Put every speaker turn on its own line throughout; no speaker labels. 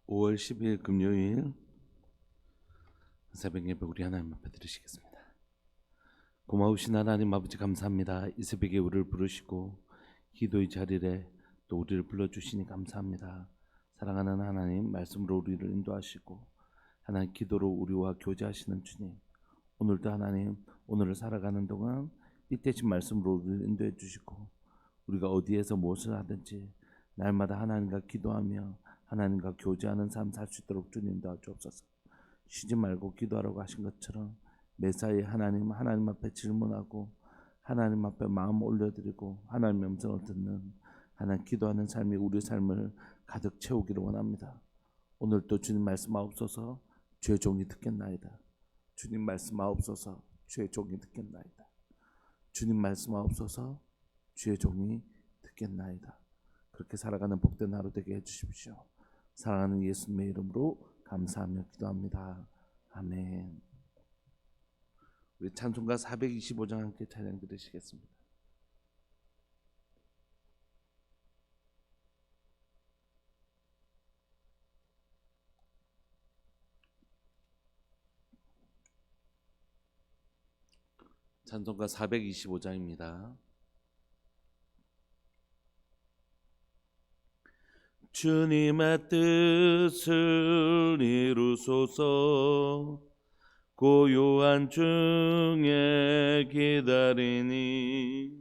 5월 10일 금요일 새벽 예배 우리 하나님 앞에 드리시겠습니다. 고마우신 하나님 아버지 감사합니다. 이 새벽에 우리를 부르시고 기도의 자리에 또 우리를 불러주시니 감사합니다. 사랑하는 하나님, 말씀으로 우리를 인도하시고 하나님 기도로 우리와 교제하시는 주님, 오늘도 하나님 오늘을 살아가는 동안 뜻되신 말씀으로 우리를 인도해 주시고 우리가 어디에서 무엇을 하든지 날마다 하나님과 기도하며 하나님과 교제하는 삶 살 수 있도록 주님 도와주옵소서. 쉬지 말고 기도하라고 하신 것처럼 매사에 하나님 앞에 질문하고 하나님 앞에 마음 올려드리고 하나님의 음성을 듣는 하나님 기도하는 삶이 우리 삶을 가득 채우기를 원합니다. 오늘도 주님 말씀하옵소서. 주의 종이 듣겠나이다. 주님 말씀하옵소서. 주의 종이 듣겠나이다. 주님 말씀하옵소서. 주의 종이 듣겠나이다. 그렇게 살아가는 복된 하루 되게 해주십시오. 사랑하는 예수님의 이름으로 감사하며 기도합니다. 아멘. 우리 찬송가 425장 함께 찬양 드리시겠습니다. 찬송가 425장입니다. 주님의 뜻을 이루소서. 고요한 중에 기다리니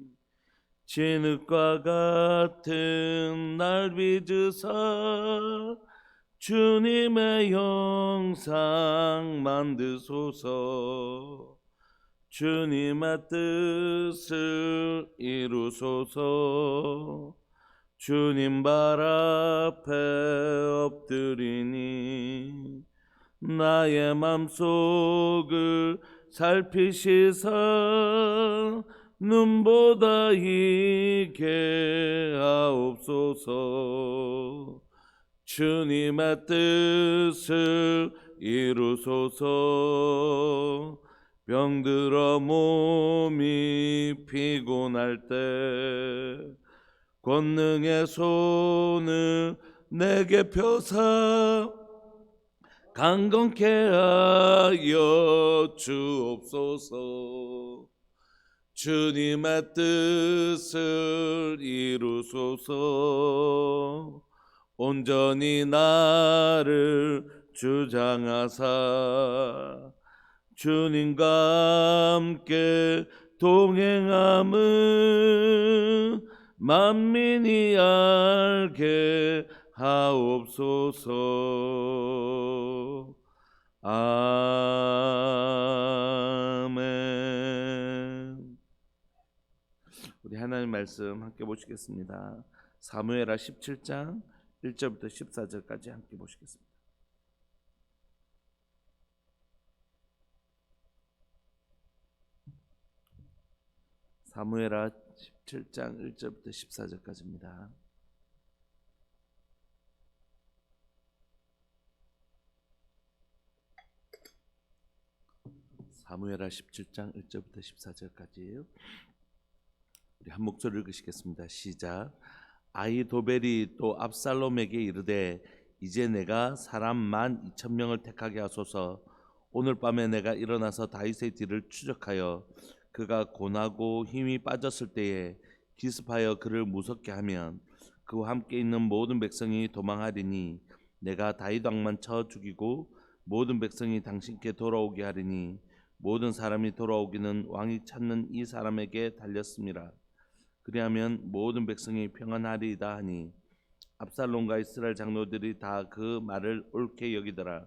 진흙과 같은 날 빚으사 주님의 형상 만드소서. 주님의 뜻을 이루소서. 주님 발 앞에 엎드리니 나의 맘속을 살피시사 눈보다 이게 하옵소서. 주님의 뜻을 이루소서. 병들어 몸이 피곤할 때 권능의 손을 내게 펴사 강건케 하여 주옵소서. 주님의 뜻을 이루소서. 온전히 나를 주장하사 주님과 함께 동행함은 만민이 알게 하옵소서. 아멘. 우리 하나님 말씀 함께 보시겠습니다. 사무엘하 17장 1절부터 14절까지 함께 보시겠습니다. 사무엘하 17장 1절부터 14절까지입니다. 사무엘하 17장 1절부터 14절까지 우리 한 목소리를 읽으시겠습니다. 시작. 아히도벨이 또 압살롬에게 이르되 이제 내가 사람 12,000명을 택하게 하소서. 오늘 밤에 내가 일어나서 다윗의 뒤를 추적하여 그가 고나고 힘이 빠졌을 때에 기습하여 그를 무섭게 하면 그와 함께 있는 모든 백성이 도망하리니 내가 다윗 왕만 쳐 죽이고 모든 백성이 당신께 돌아오게 하리니 모든 사람이 돌아오기는 왕이 찾는 이 사람에게 달렸습니다. 그리하면 모든 백성이 평안하리이다 하니 압살롬과 이스라엘 장로들이 다 그 말을 옳게 여기더라.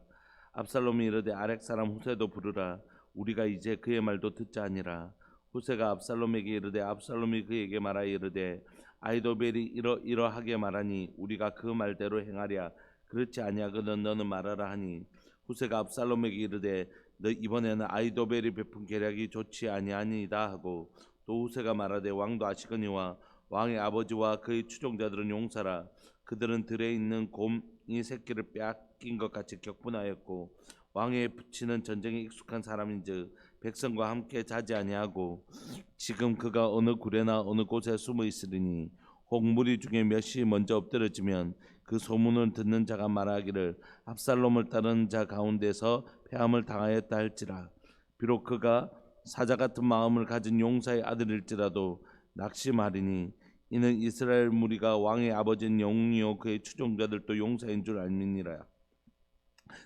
압살롬이 이르되 아렉 사람 후세도 부르라. 우리가 이제 그의 말도 듣자 하니라. 후세가 압살롬에게 이르되 압살롬이 그에게 말하여 이르되 아히도벨이 이러하게 말하니 우리가 그 말대로 행하랴. 그렇지 아니하거든 너는 말하라 하니 후세가 압살롬에게 이르되 너 이번에는 아히도벨이 베푼 계략이 좋지 아니하니이다 하고 또 후세가 말하되 왕도 아시거니와 왕의 아버지와 그의 추종자들은 용사라. 그들은 들에 있는 곰이 새끼를 빼앗긴 것 같이 격분하였고 왕의 붙이는 전쟁에 익숙한 사람인즉 백성과 함께 자지 아니하고 지금 그가 어느 굴에나 어느 곳에 숨어 있으리니 혹 무리 중에 몇이 먼저 엎드러지면 그 소문을 듣는 자가 말하기를 압살롬을 따르는 자 가운데서 패함을 당하였다 할지라. 비록 그가 사자 같은 마음을 가진 용사의 아들일지라도 낙심하리니 이는 이스라엘 무리가 왕의 아버지인 영웅이요 그의 추종자들도 용사인 줄 알미니라.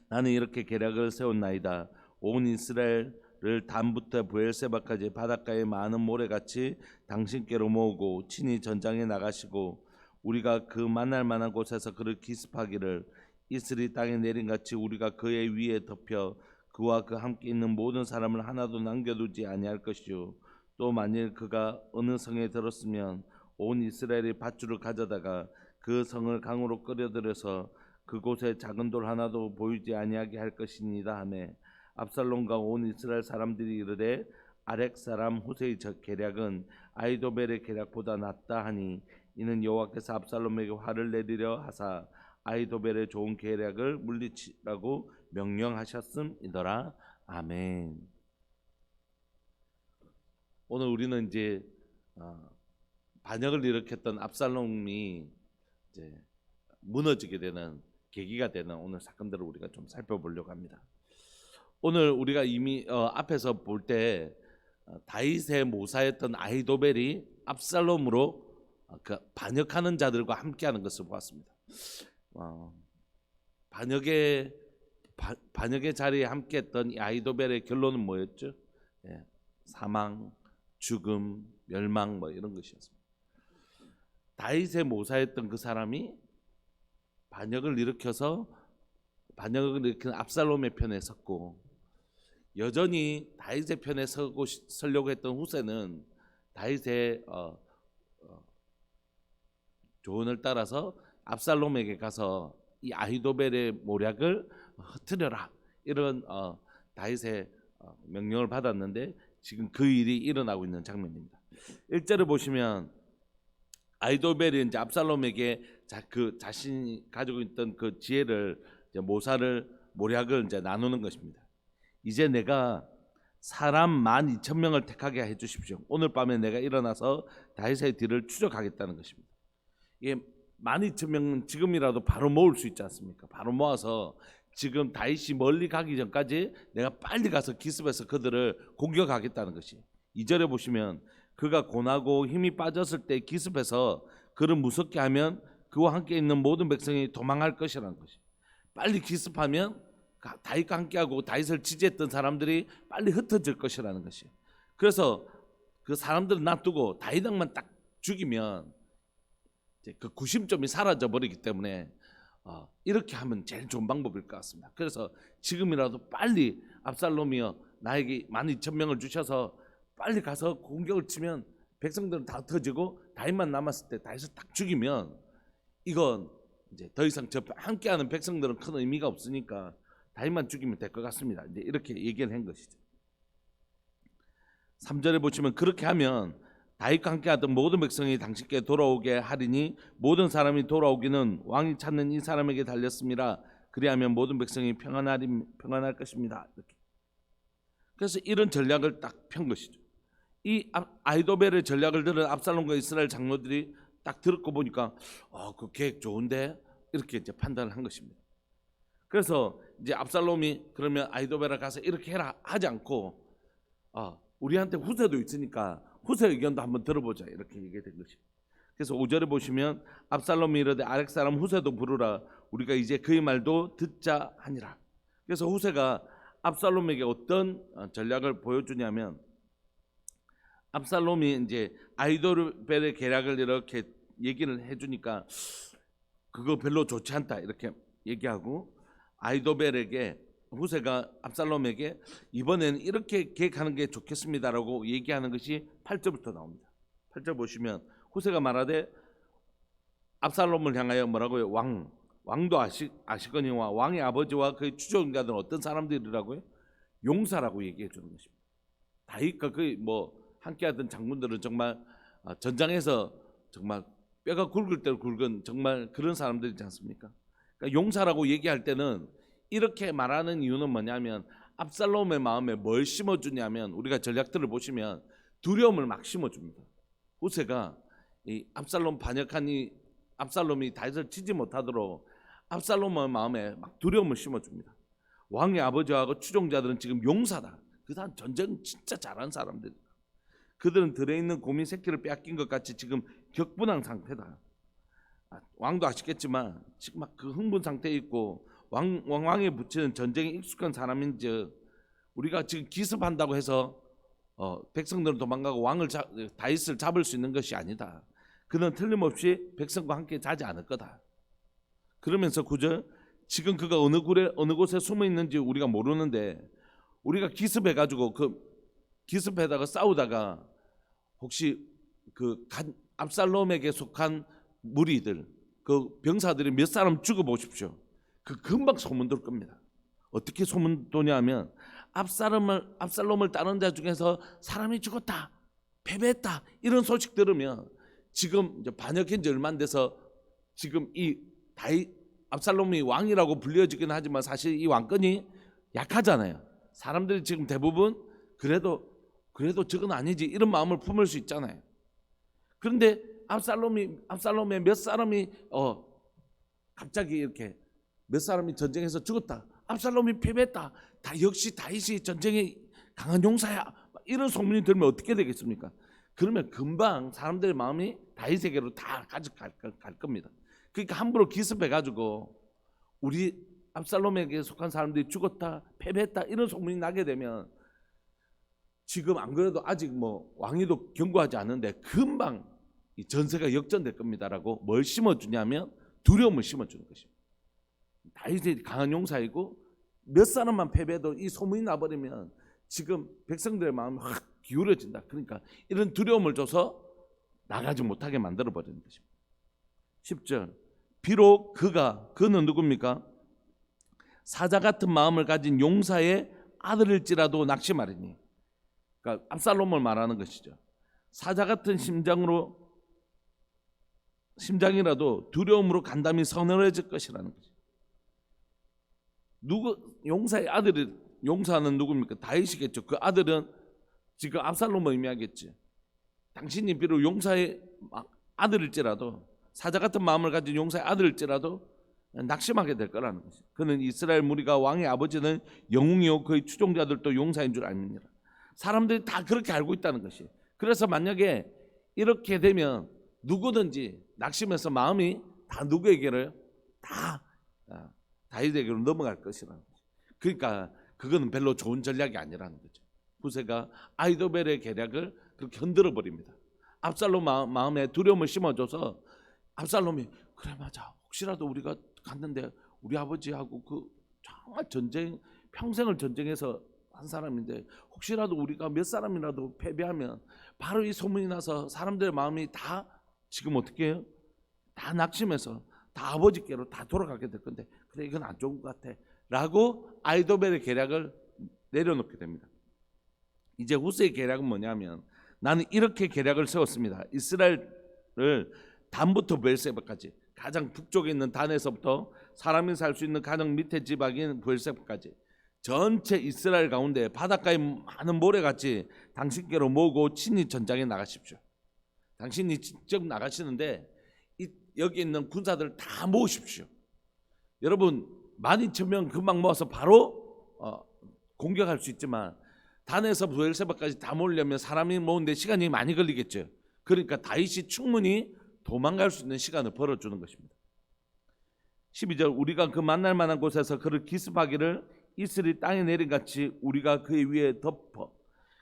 나는 이렇게 계략을 세웠나이다. 온 이스라엘을 단부터 브엘세바까지 바닷가의 많은 모래같이 당신께로 모으고 친히 전장에 나가시고 우리가 그 만날 만한 곳에서 그를 기습하기를 이슬이 땅에 내린같이 우리가 그의 위에 덮여 그와 그 함께 있는 모든 사람을 하나도 남겨두지 아니할 것이요. 또 만일 그가 어느 성에 들었으면 온 이스라엘이 밧줄을 가져다가 그 성을 강으로 끌어들여서 그곳에 작은 돌 하나도 보이지 아니하게 할 것이니이다 하매 압살롬과 온 이스라엘 사람들이 이르되 아렉 사람 후세의 계략은 아히도벨의 계략보다 낫다 하니 이는 여호와께서 압살롬에게 화를 내리려 하사 아히도벨의 좋은 계략을 물리치라고 명령하셨음이더라. 아멘. 오늘 우리는 이제 반역을 일으켰던 압살롬이 이제 무너지게 되는 계기가 되는 오늘 사건들을 우리가 좀 살펴보려고 합니다. 오늘 우리가 이미 앞에서 볼 때 다윗의 모사였던 아히도벨이 압살롬으로 그 반역하는 자들과 함께하는 것을 보았습니다. 반역의 자리에 함께했던 이 아히도벨의 결론은 뭐였죠? 사망, 죽음, 멸망 뭐 이런 것이었습니다. 다윗의 모사였던 그 사람이 반역을 일으킨 압살롬의 편에 섰고 여전히 다윗의 편에 서려고 했던 후세는 다윗의 조언을 따라서 압살롬에게 가서 이 아히도벨의 모략을 흩트려라 이런 다윗의 명령을 받았는데 지금 그 일이 일어나고 있는 장면입니다. 1절을 보시면 아히도벨이 이제 압살롬에게 그 자신이 가지고 있던 그 지혜를 이제 모략을 이제 나누는 것입니다. 이제 내가 사람 12,000명을 택하게 해 주십시오. 오늘 밤에 내가 일어나서 다윗의 뒤를 추적하겠다는 것입니다. 이게 12,000명은 지금이라도 바로 모을 수 있지 않습니까? 바로 모아서 지금 다윗이 멀리 가기 전까지 내가 빨리 가서 기습해서 그들을 공격하겠다는 것이. 2절에 보시면 그가 고나고 힘이 빠졌을 때 기습해서 그를 무섭게 하면 그와 함께 있는 모든 백성이 도망할 것이라는 것이. 빨리 기습하면 다윗과 함께하고 다윗을 지지했던 사람들이 빨리 흩어질 것이라는 것이. 그래서 그 사람들을 놔두고 다윗만 딱 죽이면 그 구심점이 사라져 버리기 때문에 이렇게 하면 제일 좋은 방법일 것 같습니다. 그래서 지금이라도 빨리 압살롬이여 나에게 12,000명을 주셔서 빨리 가서 공격을 치면 백성들은 다 흩어지고 다윗만 남았을 때 다윗을 딱 죽이면 이건 이제 더 이상 저 함께하는 백성들은 큰 의미가 없으니까 다윗만 죽이면 될 것 같습니다. 이제 이렇게 얘기를 한 것이죠. 3절에 보시면 그렇게 하면 다윗과 함께하던 모든 백성이 당신께 돌아오게 하리니 모든 사람이 돌아오기는 왕이 찾는 이 사람에게 달렸습니다. 그리하면 모든 백성이 평안할 것입니다. 이렇게. 그래서 이런 전략을 딱 편 것이죠. 이 아히도벨의 전략을 들은 압살롬과 이스라엘 장로들이 딱 듣고 보니까 그 계획 좋은데 이렇게 이제 판단을 한 것입니다. 그래서 이제 압살롬이 그러면 아히도벨에 가서 이렇게 해라 하지 않고 우리한테 후세도 있으니까 후세 의견도 한번 들어보자 이렇게 얘기된 것입니다. 그래서 5절에 보시면 압살롬이 이르되 아렉 사람 후세도 부르라 우리가 이제 그의 말도 듣자 하니라. 그래서 후세가 압살롬에게 어떤 전략을 보여주냐면 압살롬이 이제 아히도벨의 계략을 이렇게 얘기를 해주니까 그거 별로 좋지 않다 이렇게 얘기하고 아히도벨에게 후세가 압살롬에게 이번에는 이렇게 계획하는 게 좋겠습니다라고 얘기하는 것이 8절부터 나옵니다. 8절 보시면 후세가 말하되 압살롬을 향하여 뭐라고요? 왕도 아시거니와 왕의 아버지와 그의 추종자들은 어떤 사람들이라고요? 용사라고 얘기해 주는 것입니다. 다윗과 그의 함께하던 장군들은 정말 전장에서 정말 뼈가 굵을 때 굵은 정말 그런 사람들이지 않습니까? 그러니까 용사라고 얘기할 때는 이렇게 말하는 이유는 뭐냐면 압살롬의 마음에 뭘 심어주냐면 우리가 전략들을 보시면 두려움을 막 심어줍니다. 후세가 이 압살롬 반역한 이 압살롬이 다윗을 치지 못하도록 압살롬의 마음에 막 두려움을 심어줍니다. 왕의 아버지하고 추종자들은 지금 용사다. 그 사람 전쟁 진짜 잘하는 사람들이다. 그들은 들에 있는 곰이 새끼를 빼앗긴 것 같이 지금 격분한 상태다. 왕도 아시겠지만 지금 막 그 흥분 상태에 있고 왕에 붙이는 전쟁에 익숙한 사람인즉 우리가 지금 기습한다고 해서 백성들은 도망가고 다윗을 잡을 수 있는 것이 아니다. 그는 틀림없이 백성과 함께 자지 않을 거다. 그러면서 9절 지금 그가 어느 곳에 숨어 있는지 우리가 모르는데 우리가 기습해가지고 기습에다가 싸우다가 혹시 압살롬에게 속한 무리들 그 병사들이 몇 사람 죽어보십시오. 그 금방 소문 돌 겁니다. 어떻게 소문 도냐면 압살롬을 따르는 자 중에서 사람이 죽었다, 패배했다 이런 소식 들으면 지금 이제 반역한 지 얼마 안 돼서 지금 이 압살롬이 왕이라고 불려지긴 하지만 사실 이 왕권이 약하잖아요. 사람들이 지금 대부분 그래도 저건 아니지 이런 마음을 품을 수 있잖아요. 그런데 압살롬의 몇 사람이 갑자기 이렇게 몇 사람이 전쟁에서 죽었다, 압살롬이 패배했다, 역시 다윗이 전쟁에 강한 용사야 이런 소문이 들면 어떻게 되겠습니까? 그러면 금방 사람들의 마음이 다윗에게로 다 가져갈 겁니다. 그러니까 함부로 기습해가지고 우리 압살롬에게 속한 사람들이 죽었다, 패배했다 이런 소문이 나게 되면 지금 안 그래도 아직 왕위도 경고하지 않는데 금방 이 전세가 역전될 겁니다라고 뭘 심어주냐면 두려움을 심어주는 것입니다. 다윗이 강한 용사이고 몇 사람만 패배해도 이 소문이 나버리면 지금 백성들의 마음이 확 기울어진다. 그러니까 이런 두려움을 줘서 나가지 못하게 만들어버리는 것입니다. 10절 비록 그는 누굽니까? 사자 같은 마음을 가진 용사의 아들일지라도 낙심하리니, 그러니까 압살롬을 말하는 것이죠. 사자 같은 심장이라도 두려움으로 간담이 서늘해질 것이라는 거죠. 용사의 아들이, 용사는 누굽니까? 다윗이겠죠. 그 아들은 지금 압살롬을 의미하겠지. 당신이 비록 용사의 아들일지라도, 사자 같은 마음을 가진 용사의 아들일지라도 낙심하게 될 거라는 거죠. 그는 이스라엘 무리가 왕의 아버지는 영웅이요 그의 추종자들도 용사인 줄 압니다. 사람들이 다 그렇게 알고 있다는 것이. 그래서 만약에 이렇게 되면 누구든지 낙심해서 마음이 다 누구에게를 다 다윗에게로 넘어갈 것이라는 거죠. 그러니까 그거는 별로 좋은 전략이 아니라는 거죠. 후세가 아히도벨의 계략을 그렇게 흔들어 버립니다. 압살롬 마음에 두려움을 심어줘서 압살롬이 그래 맞아, 혹시라도 우리가 갔는데 우리 아버지하고 정말 평생을 전쟁에서 한 사람인데 혹시라도 우리가 몇 사람이라도 패배하면 바로 이 소문이 나서 사람들의 마음이 다 지금 어떻게 해요? 다 낙심해서 다 아버지께로 다 돌아가게 될 건데 그래 이건 안 좋은 것 같아 라고 아히도벨의 계략을 내려놓게 됩니다. 이제 후세의 계략은 뭐냐면 나는 이렇게 계략을 세웠습니다. 이스라엘을 단부터 브엘세바까지, 가장 북쪽에 있는 단에서부터 사람이 살 수 있는 가장 밑에 지방인 브엘세바까지 전체 이스라엘 가운데 바닷가에 많은 모래같이 당신께로 모으고 친히 전장에 나가십시오. 당신이 직접 나가시는데 여기 있는 군사들 다 모으십시오. 여러분 12,000명 금방 모아서 바로 공격할 수 있지만 단에서 브엘세바까지 다 모으려면 사람이 모으는데 시간이 많이 걸리겠죠. 그러니까 다윗이 충분히 도망갈 수 있는 시간을 벌어주는 것입니다. 12절 우리가 그 만날 만한 곳에서 그를 기습하기를 이슬이 땅에 내린 같이 우리가 그의 위에 덮어,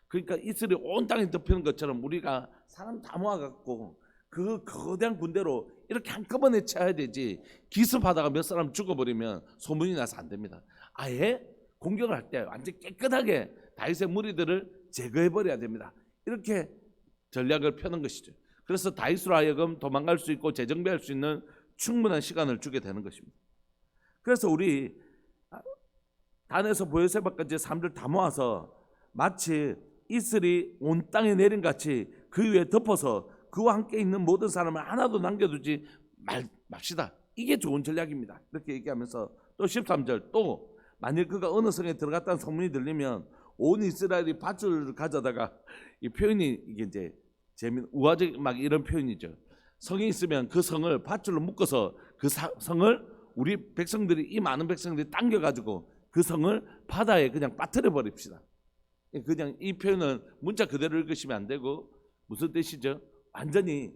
그러니까 이슬이 온 땅에 덮이는 것처럼 우리가 사람 다 모아갖고 그 거대한 군대로 이렇게 한꺼번에 쳐야 되지, 기습하다가 몇 사람 죽어버리면 소문이 나서 안 됩니다. 아예 공격을 할 때 완전 깨끗하게 다윗의 무리들을 제거해버려야 됩니다. 이렇게 전략을 펴는 것이죠. 그래서 다윗으로 하여금 도망갈 수 있고 재정비할 수 있는 충분한 시간을 주게 되는 것입니다. 그래서 우리 단에서 브엘세바까지 사람들 다 모아서 마치 이슬이 온 땅에 내린 같이 그 위에 덮어서 그와 함께 있는 모든 사람을 하나도 남겨두지 맙시다. 이게 좋은 전략입니다. 이렇게 얘기하면서 또 13절 또 만일 그가 어느 성에 들어갔다는 소문이 들리면 온 이스라엘이 밧줄을 가져다가, 이 표현이 이게 이제 우화적 막 이런 표현이죠. 성이 있으면 그 성을 밧줄로 묶어서 그 성을 우리 백성들이, 이 많은 백성들이 당겨가지고 그 성을 바다에 그냥 빠뜨려 버립시다. 그냥 이 표현은 문자 그대로 읽으시면 안 되고, 무슨 뜻이죠? 완전히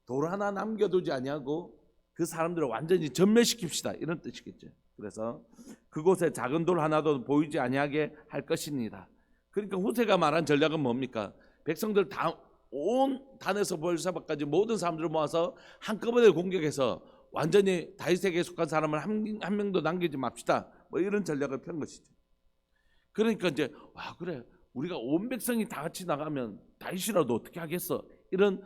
돌 하나 남겨두지 아니하고 그 사람들을 완전히 전멸시킵시다, 이런 뜻이겠죠. 그래서 그곳에 작은 돌 하나도 보이지 아니하게 할 것이니라. 그러니까 후세가 말한 전략은 뭡니까? 백성들 다 온 단에서 벌사바까지 모든 사람들을 모아서 한꺼번에 공격해서 완전히 다윗에게 속한 사람을 한 명도 남기지 맙시다, 뭐 이런 전략을 편 것이죠. 그러니까 이제 그래, 우리가 온 백성이 다 같이 나가면 다윗이라도 어떻게 하겠어, 이런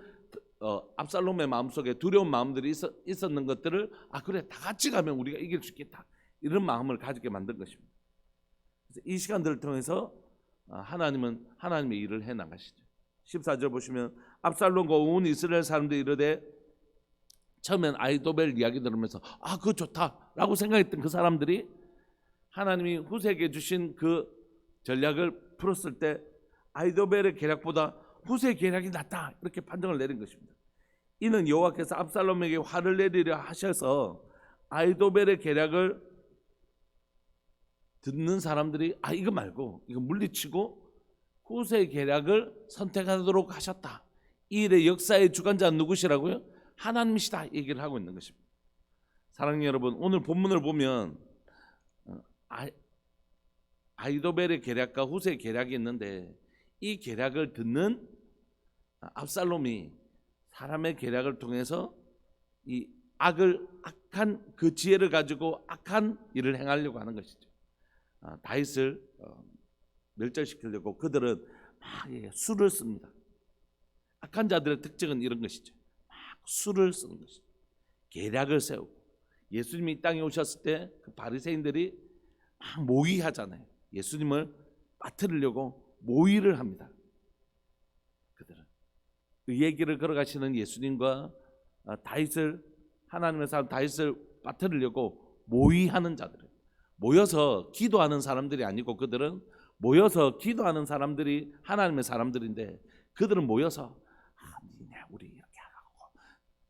압살롬의 마음속에 두려운 마음들이 있었는 것들을 그래, 다 같이 가면 우리가 이길 수 있겠다, 이런 마음을 가지게 만든 것입니다. 그래서 이 시간들을 통해서 하나님은 하나님의 일을 해 나가시죠. 14절 보시면 압살롬과 온 이스라엘 사람들이 이르되, 처음엔 아히도벨 이야기 들으면서 그거 좋다라고 생각했던 그 사람들이 하나님이 후세에게 주신 그 전략을 풀었을 때 아히도벨의 계략보다 후세의 계략이 낫다, 이렇게 판정을 내린 것입니다. 이는 여호와께서 압살롬에게 화를 내리려 하셔서 아히도벨의 계략을 듣는 사람들이 이거 말고 이거 물리치고 후세의 계략을 선택하도록 하셨다. 이 일의 역사의 주관자는 누구시라고요? 하나님이시다, 얘기를 하고 있는 것입니다. 사랑하는 여러분, 오늘 본문을 보면 아히도벨의 계략과 후세의 계략이 있는데, 이 계략을 듣는 압살롬이 사람의 계략을 통해서 이 악한 그 지혜를 가지고 악한 일을 행하려고 하는 것이죠. 다윗을 멸절시키려고 그들은 막 수를 씁니다. 악한 자들의 특징은 이런 것이죠. 막 수를 쓰는 것이죠. 계략을 세우고, 예수님이 이 땅에 오셨을 때 그 바리새인들이 막 모의하잖아요. 예수님을 빠뜨리려고 모의를 합니다. 그들은 의의 길을 걸어가시는 예수님과 다윗을, 하나님의 사람 다윗을 빠뜨리려고 모의하는 자들, 모여서 기도하는 사람들이 아니고, 그들은 모여서 기도하는 사람들이 하나님의 사람들인데, 그들은 모여서 우리 이렇게 하고,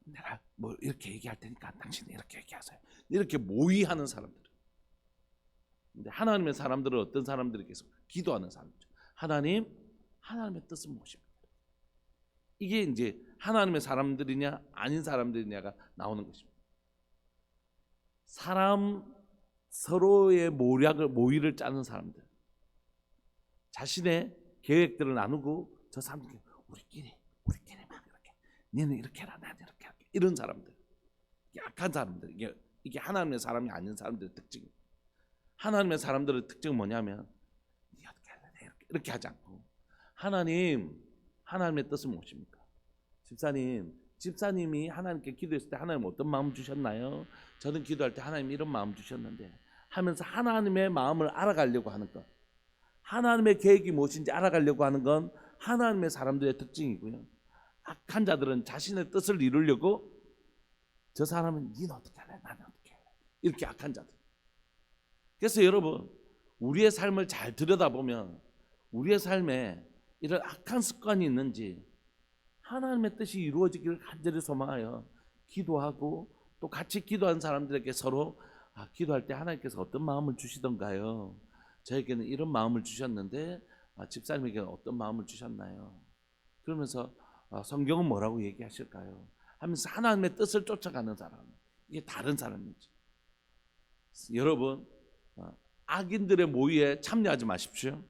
내가 뭐 이렇게 얘기할 테니까 당신이 이렇게 얘기하세요, 이렇게 모의하는 사람들. 근데 하나님의 사람들은 어떤 사람들이겠어? 기도하는 사람들. 하나님의 뜻은 무엇입니까? 이게 이제 하나님의 사람들이냐 아닌 사람들이냐가 나오는 것입니다. 서로의 모의를 짜는 사람들, 자신의 계획들을 나누고, 저 사람들 우리끼리 막 이렇게, 너는 이렇게 해라, 나는 이렇게 할게, 이런 사람들, 이게 악한 사람들, 이게 하나님의 사람이 아닌 사람들의 특징입니다. 하나님의 사람들의 특징은 뭐냐면, 어떻게 할래, 이렇게 하지 않고, 하나님의 뜻은 무엇입니까? 집사님이 하나님께 기도했을 때 하나님 어떤 마음 주셨나요? 저는 기도할 때 하나님 이런 마음 주셨는데, 하면서 하나님의 마음을 알아가려고 하는 것, 하나님의 계획이 무엇인지 알아가려고 하는 건 하나님의 사람들의 특징이고요. 악한 자들은 자신의 뜻을 이루려고, 저 사람은 니는 어떻게 할래, 나는 어떻게 할래, 이렇게 악한 자들. 그래서 여러분, 우리의 삶을 잘 들여다보면 우리의 삶에 이런 악한 습관이 있는지, 하나님의 뜻이 이루어지기를 간절히 소망하여 기도하고, 또 같이 기도하는 사람들에게 서로 기도할 때 하나님께서 어떤 마음을 주시던가요? 저에게는 이런 마음을 주셨는데 집사님에게는 어떤 마음을 주셨나요? 그러면서 성경은 뭐라고 얘기하실까요? 하면서 하나님의 뜻을 쫓아가는 사람, 이게 다른 사람이죠. 여러분, 악인들의 모의에 참여하지 마십시오.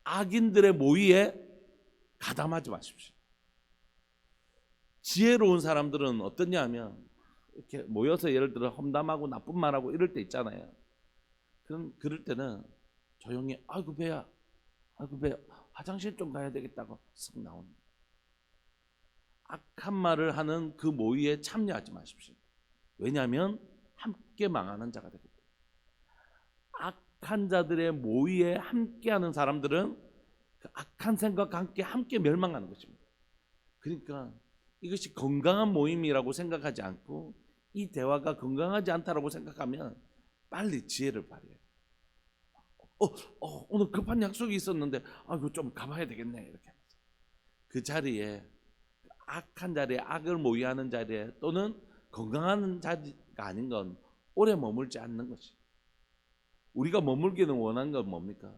악인들의 모의에 가담하지 마십시오. 지혜로운 사람들은 어떠냐 하면, 이렇게 모여서 예를 들어 험담하고 나쁜 말하고 이럴 때 있잖아요. 그럴 때는 조용히 아이고 배야 화장실 좀 가야 되겠다고 쓱 나옵니다. 악한 말을 하는 그 모의에 참여하지 마십시오. 왜냐하면 함께 망하는 자가 되거든요. 악한 자들의 모의에 함께하는 사람들은 그 악한 생각과 함께 멸망하는 것입니다. 그러니까 이것이 건강한 모임이라고 생각하지 않고, 이 대화가 건강하지 않다라고 생각하면 빨리 지혜를 발휘해요. 오늘 급한 약속이 있었는데 이거 좀 가봐야 되겠네, 이렇게 하면서 그 자리에 악한 자리에, 악을 모의하는 자리에, 또는 건강한 자리가 아닌 건 오래 머물지 않는 것이. 우리가 머물기는 원하는 건 뭡니까?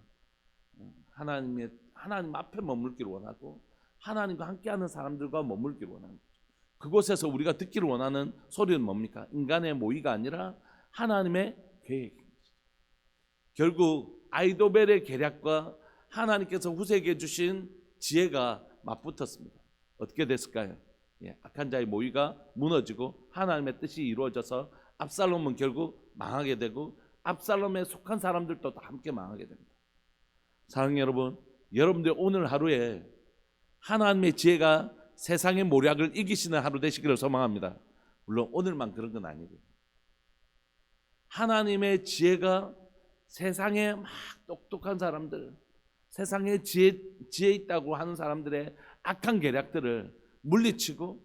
하나님 앞에 머물기를 원하고 하나님과 함께하는 사람들과 머물기를 원하는 거죠. 그곳에서 우리가 듣기를 원하는 소리는 뭡니까? 인간의 모의가 아니라 하나님의 계획입니다. 결국 아이도벨의 계략과 하나님께서 후세에게 주신 지혜가 맞붙었습니다. 어떻게 됐을까요? 악한 자의 모의가 무너지고 하나님의 뜻이 이루어져서 압살롬은 결국 망하게 되고 압살롬에 속한 사람들도 다 함께 망하게 됩니다. 사랑하는 여러분, 여러분들 오늘 하루에 하나님의 지혜가 세상의 모략을 이기시는 하루 되시기를 소망합니다. 물론 오늘만 그런 건 아니고요. 하나님의 지혜가 세상에 막 똑똑한 사람들, 세상에 지혜 있다고 하는 사람들의 악한 계략들을 물리치고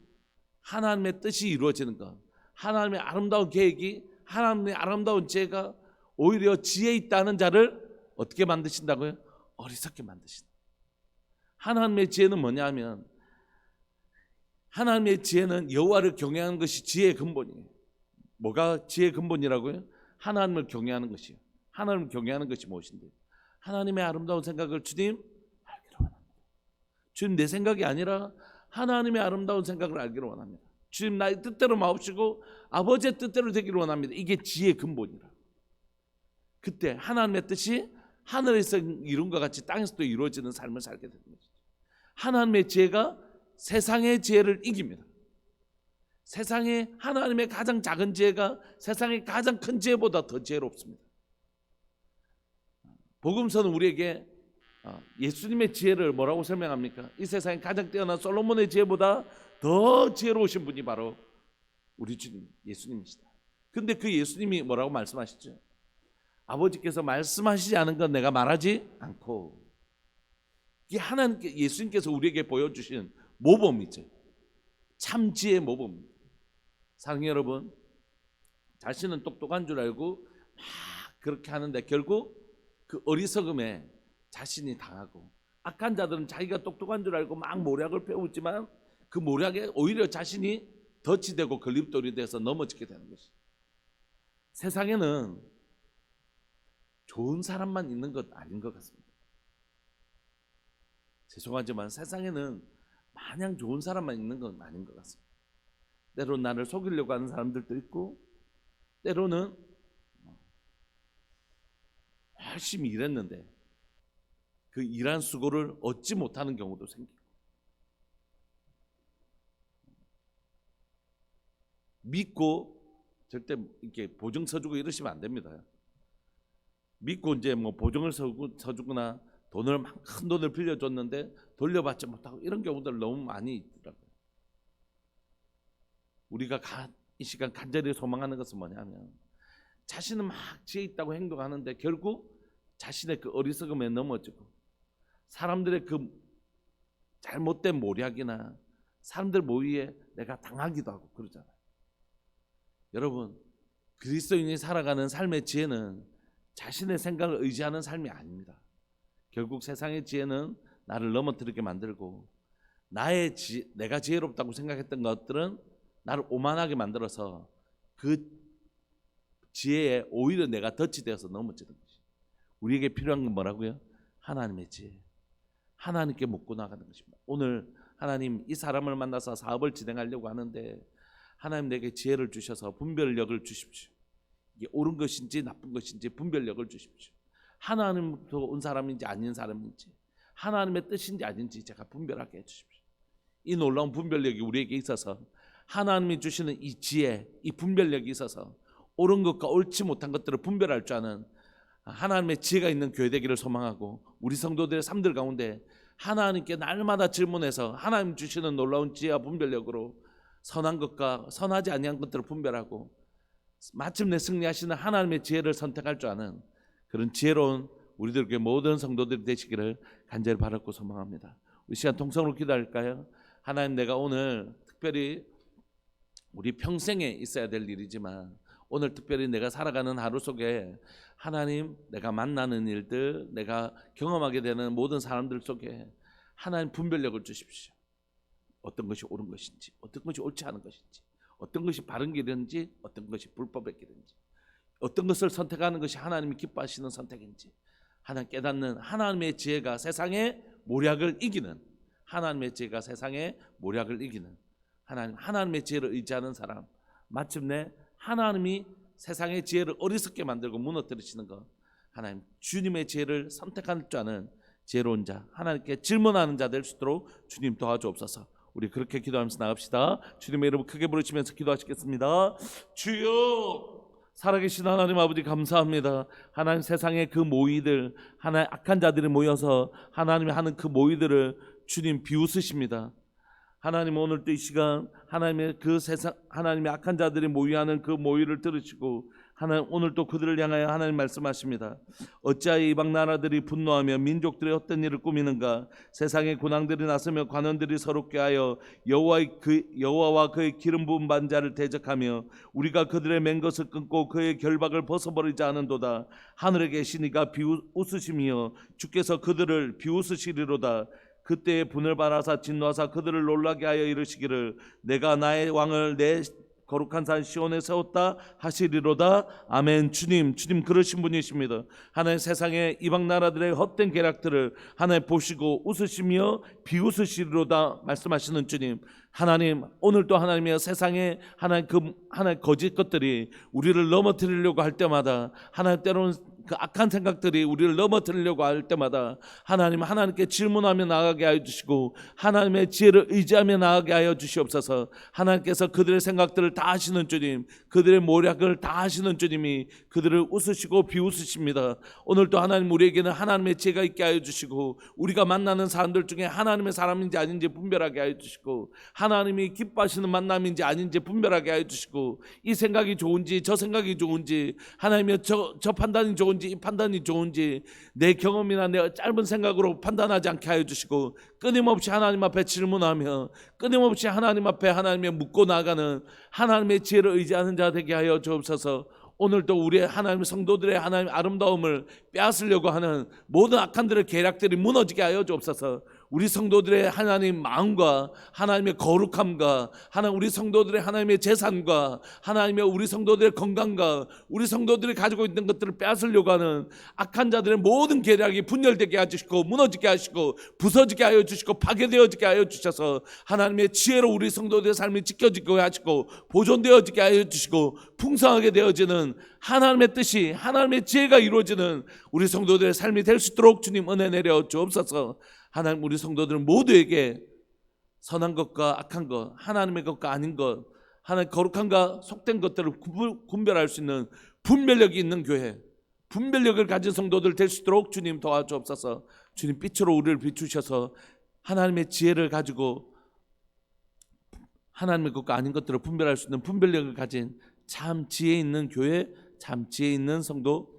하나님의 뜻이 이루어지는 것, 하나님의 아름다운 계획이, 하나님의 아름다운 지혜가 오히려 지혜 있다는 자를 어떻게 만드신다고요? 어리석게 만드신다. 하나님의 지혜는 뭐냐면, 하나님의 지혜는 여호와를 경외하는 것이 지혜의 근본이에요. 뭐가 지혜의 근본이라고요? 하나님을 경외하는 것이요. 하나님을 경외하는 것이 무엇인데? 하나님의 아름다운 생각을 주님 알기를 원합니다. 주님 내 생각이 아니라 하나님의 아름다운 생각을 알기를 원합니다. 주님 나의 뜻대로 마옵시고 아버지의 뜻대로 되기를 원합니다. 이게 지혜의 근본이라. 그때 하나님의 뜻이 하늘에서 이룬 것 같이 땅에서도 이루어지는 삶을 살게 되는 것이죠. 하나님의 지혜가 세상의 지혜를 이깁니다. 세상에 하나님의 가장 작은 지혜가 세상의 가장 큰 지혜보다 더 지혜롭습니다. 복음서는 우리에게 예수님의 지혜를 뭐라고 설명합니까? 이 세상에 가장 뛰어난 솔로몬의 지혜보다 더 지혜로우신 분이 바로 우리 주님 예수님이시다. 근데 그 예수님이 뭐라고 말씀하시죠? 아버지께서 말씀하시지 않은 건 내가 말하지 않고. 이게 하나님께, 예수님께서 우리에게 보여주신 모범이죠. 참 지혜의 모범입니다. 사랑하는 여러분, 자신은 똑똑한 줄 알고 막 그렇게 하는데 결국 그 어리석음에 자신이 당하고, 악한 자들은 자기가 똑똑한 줄 알고 막 모략을 배우지만 그 모략에 오히려 자신이 덫이 되고 걸림돌이 돼서 넘어지게 되는 것이죠. 세상에는 좋은 사람만 있는 것 아닌 것 같습니다. 죄송하지만 세상에는 마냥 좋은 사람만 있는 건 아닌 것 같습니다. 때로는 나를 속이려고 하는 사람들도 있고, 때로는 열심히 일했는데 그 일한 수고를 얻지 못하는 경우도 생기고, 믿고 절대 이렇게 보증 서주고 이러시면 안 됩니다. 믿고 이제 뭐 보증을 서주거나 돈을 큰 돈을 빌려줬는데 돌려받지 못하고 이런 경우들 너무 많이 있더라고요. 우리가 이 시간 간절히 소망하는 것은 뭐냐면, 자신은 막 지혜 있다고 행동하는데 결국 자신의 그 어리석음에 넘어지고 사람들의 그 잘못된 모략이나 사람들 모의에 내가 당하기도 하고 그러잖아요. 여러분, 그리스도인이 살아가는 삶의 지혜는 자신의 생각을 의지하는 삶이 아닙니다. 결국 세상의 지혜는 나를 넘어뜨리게 만들고, 내가 지혜롭다고 생각했던 것들은 나를 오만하게 만들어서 그 지혜에 오히려 내가 덫이 되어서 넘어지는 것이. 우리에게 필요한 건 뭐라고요? 하나님의 지혜. 하나님께 묻고 나가는 것입니다. 오늘 하나님, 이 사람을 만나서 사업을 진행하려고 하는데 하나님 내게 지혜를 주셔서 분별력을 주십시오. 이게 옳은 것인지 나쁜 것인지 분별력을 주십시오. 하나님부터 온 사람인지 아닌 사람인지, 하나님의 뜻인지 아닌지 제가 분별하게 해주십시오. 이 놀라운 분별력이 우리에게 있어서, 하나님이 주시는 이 지혜, 이 분별력이 있어서 옳은 것과 옳지 못한 것들을 분별할 줄 아는 하나님의 지혜가 있는 교회 되기를 소망하고, 우리 성도들의 삶들 가운데 하나님께 날마다 질문해서 하나님 주시는 놀라운 지혜와 분별력으로 선한 것과 선하지 아니한 것들을 분별하고 마침내 승리하시는 하나님의 지혜를 선택할 줄 아는 그런 지혜로운 우리들에게 모든 성도들이 되시기를 간절히 바라고 소망합니다. 우리 시간 통성으로 기도할까요? 하나님, 내가 오늘 특별히 우리 평생에 있어야 될 일이지만 오늘 특별히 내가 살아가는 하루 속에 하나님, 내가 만나는 일들, 내가 경험하게 되는 모든 사람들 속에 하나님 분별력을 주십시오. 어떤 것이 옳은 것인지, 어떤 것이 옳지 않은 것인지, 어떤 것이 바른 길인지, 어떤 것이 불법의 길인지, 어떤 것을 선택하는 것이 하나님이 기뻐하시는 선택인지 하나님 깨닫는 하나님의 지혜가 세상의 모략을 이기는, 하나님의 지혜가 세상의 모략을 이기는 하나님의 지혜를 의지하는 사람, 마침내 하나님이 세상의 지혜를 어리석게 만들고 무너뜨리시는 것, 하나님 주님의 지혜를 선택할 줄 아는 지혜로운 자, 하나님께 질문하는 자 될 수 있도록 주님 도와주옵소서. 우리 그렇게 기도하면서 나갑시다. 주님의 이름 크게 부르시면서 기도하시겠습니다. 주여, 살아계신 하나님 아버지 감사합니다. 하나님 세상의 그 모의들, 하나님 악한 자들이 모여서 하나님이 하는 그 모의들을 주님 비웃으십니다. 하나님 오늘도 이 시간 하나님의 그 세상, 하나님의 악한 자들이 모의하는 그 모의를 들으시고 하나님 오늘도 그들을 향하여 하나님 말씀하십니다. 어찌하여 이방 나라들이 분노하며 민족들의 헛된 일을 꾸미는가? 세상의 군왕들이 나서며 관원들이 서로 꾀하여 여호와와 그의 기름 부은 반자를 대적하며 우리가 그들의 맨 것을 끊고 그의 결박을 벗어버리지 않은도다. 하늘에 계시니가 비웃으시며 주께서 그들을 비웃으시리로다. 그때에 분을 발하사 진노하사 그들을 놀라게 하여 이르시기를 내가 나의 왕을 내 거룩한 산 시온에 세웠다 하시리로다. 아멘. 주님 그러신 분이십니다. 하나님 세상의 이방 나라들의 헛된 계략들을 하나님 보시고 웃으시며 비웃으시리로다 말씀하시는 주님, 하나님 오늘도 하나님의 세상에 하나님 거짓 것들이 우리를 넘어뜨리려고 할 때마다, 하나님 때로는 그 악한 생각들이 우리를 넘어뜨리려고 할 때마다 하나님께 질문하며 나아가게 하여 주시고 하나님의 지혜를 의지하며 나아가게 하여 주시옵소서. 하나님께서 그들의 생각들을 다 아시는 주님, 그들의 모략을 다 아시는 주님이 그들을 웃으시고 비웃으십니다. 오늘도 하나님 우리에게는 하나님의 지혜가 있게 하여 주시고 우리가 만나는 사람들 중에 하나님의 사람인지 아닌지 분별하게 하여 주시고 하나님이 기뻐하시는 만남인지 아닌지 분별하게 하여 주시고 이 생각이 좋은지 저 생각이 좋은지, 하나님의 저 판단이 좋은지 이 판단이 좋은지 내 경험이나 내 짧은 생각으로 판단하지 않게 하여 주시고 끊임없이 하나님 앞에 질문하며 끊임없이 하나님 앞에 하나님의 묻고 나가는 하나님의 지혜를 의지하는 자 되게 하여 주옵소서. 오늘도 우리의 하나님 성도들의 하나님 아름다움을 빼앗으려고 하는 모든 악한들의 계략들이 무너지게 하여 주옵소서. 우리 성도들의 하나님 마음과 하나님의 거룩함과 하나님 우리 성도들의 하나님의 재산과 하나님의 우리 성도들의 건강과 우리 성도들이 가지고 있는 것들을 빼앗으려고 하는 악한 자들의 모든 계략이 분열되게 하시고 무너지게 하시고 부서지게 하여 주시고 파괴되어지게 하여 주셔서 하나님의 지혜로 우리 성도들의 삶이 지켜지게 하시고 보존되어지게 하여 주시고 풍성하게 되어지는 하나님의 뜻이, 하나님의 지혜가 이루어지는 우리 성도들의 삶이 될 수 있도록 주님 은혜 내려 주옵소서. 하나님 우리 성도들 모두에게 선한 것과 악한 것, 하나님의 것과 아닌 것, 하나님 거룩함과 속된 것들을 분별할 수 있는 분별력이 있는 교회, 분별력을 가진 성도들 될 수 있도록 주님 도와주옵소서. 주님 빛으로 우리를 비추셔서 하나님의 지혜를 가지고 하나님의 것과 아닌 것들을 분별할 수 있는 분별력을 가진 참 지혜 있는 교회, 참 지혜 있는 성도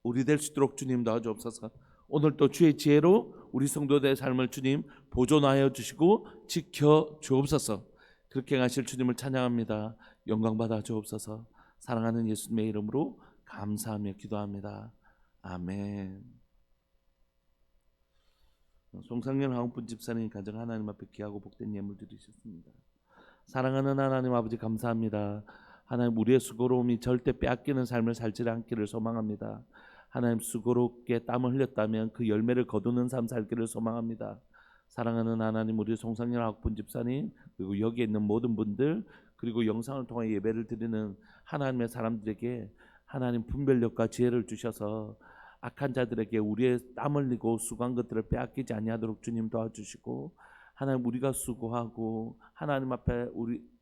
우리 될 수 있도록 주님 도와주옵소서. 오늘 또 주의 지혜로 우리 성도들의 삶을 주님 보존하여 주시고 지켜 주옵소서. 그렇게 하실 주님을 찬양합니다. 영광 받아 주옵소서. 사랑하는 예수님의 이름으로 감사하며 기도합니다. 아멘. 송상렬 하은분 집사님 가정 하나님 앞에 귀하고 복된 예물 드리셨습니다. 사랑하는 하나님 아버지 감사합니다. 하나님 우리의 수고로움이 절대 빼앗기는 삶을 살지 않기를 소망합니다. 하나님 수고롭게 땀을 흘렸다면 그 열매를 거두는 삶 살기를 소망합니다. 사랑하는 하나님 우리 송상렬 학분 집사님 그리고 여기에 있는 모든 분들 그리고 영상을 통해 예배를 드리는 하나님의 사람들에게 하나님 분별력과 지혜를 주셔서 악한 자들에게 우리의 땀 흘리고 수고한 것들을 빼앗기지 아니하도록 주님 도와주시고 하나님 우리가 수고하고 하나님 앞에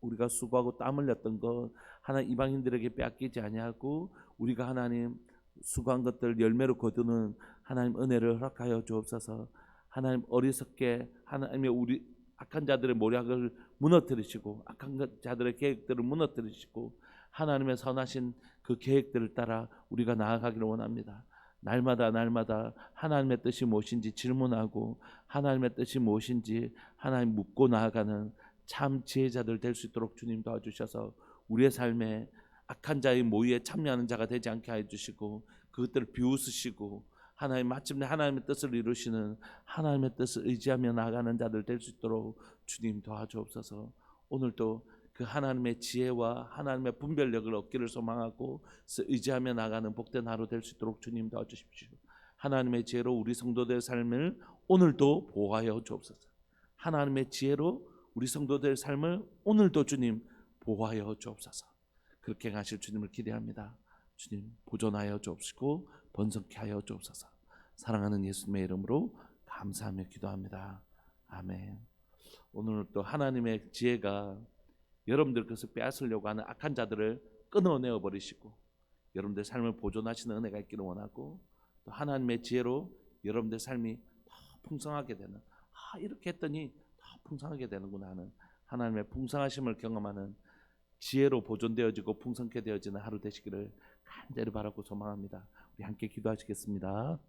우리가 수고하고 땀 흘렸던 것 하나님 이방인들에게 빼앗기지 아니하고 우리가 하나님 수고한 것들 열매로 거두는 하나님 은혜를 허락하여 주옵소서. 하나님 어리석게 하나님의 우리 악한 자들의 모략을 무너뜨리시고 악한 자들의 계획들을 무너뜨리시고 하나님의 선하신 그 계획들을 따라 우리가 나아가기를 원합니다. 날마다 하나님의 뜻이 무엇인지 질문하고 하나님의 뜻이 무엇인지 하나님 묻고 나아가는 참 지혜자들 될 수 있도록 주님 도와주셔서 우리의 삶에 악한 자의 모의에 참여하는 자가 되지 않게 하여 주시고 그것들을 비웃으시고 하나님 마침내 하나님의 뜻을 이루시는 하나님의 뜻을 의지하며 나아가는 자들 될 수 있도록 주님 도와주옵소서. 오늘도 그 하나님의 지혜와 하나님의 분별력을 얻기를 소망하고 의지하며 나가는 복된 하루 될 수 있도록 주님 도와주십시오. 하나님의 지혜로 우리 성도들 삶을 오늘도 보호하여 주옵소서. 하나님의 지혜로 우리 성도들 삶을 오늘도 주님 보호하여 주옵소서. 그렇게 하실 주님을 기대합니다. 주님 보존하여 주옵시고 번성케 하여 주옵소서. 사랑하는 예수님의 이름으로 감사하며 기도합니다. 아멘. 오늘 또 하나님의 지혜가 여러분들 것을 빼앗으려고 하는 악한 자들을 끊어내어 버리시고 여러분들 삶을 보존하시는 은혜가 있기를 원하고, 또 하나님의 지혜로 여러분들 삶이 더 풍성하게 되는, 이렇게 했더니 더 풍성하게 되는구나 하는 하나님의 풍성하심을 경험하는, 지혜로 보존되어지고 풍성케 되어지는 하루 되시기를 간절히 바라고 소망합니다. 우리 함께 기도하시겠습니다.